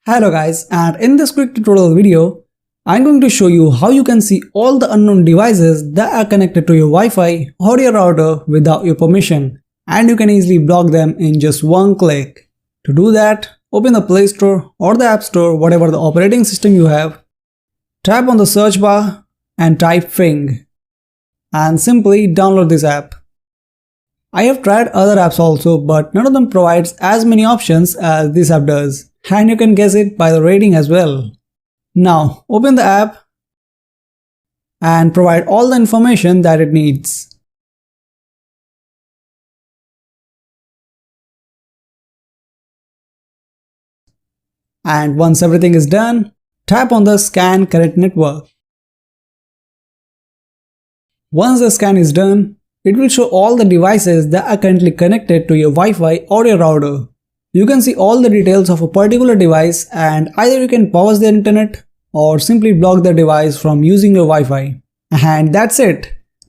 Hello guys, and in this quick tutorial video, I'm going to show you how you can see all the unknown devices that are connected to your Wi-Fi or your router without your permission, and you can easily block them in just one click. To do that, open the Play Store or the App Store, whatever the operating system you have. Tap on the search bar and type Fing, and simply download this app. I have tried other apps also, but none of them provides as many options as this app does. And you can guess it by the rating as well. Now open the app and provide all the information that it needs. And once everything is done, tap on the Scan Current Network. Once the scan is done, it will show all the devices that are currently connected to your Wi-Fi or your router. You can see all the details of a particular device, and either you can pause the internet or simply block the device from using your Wi-Fi. And that's it.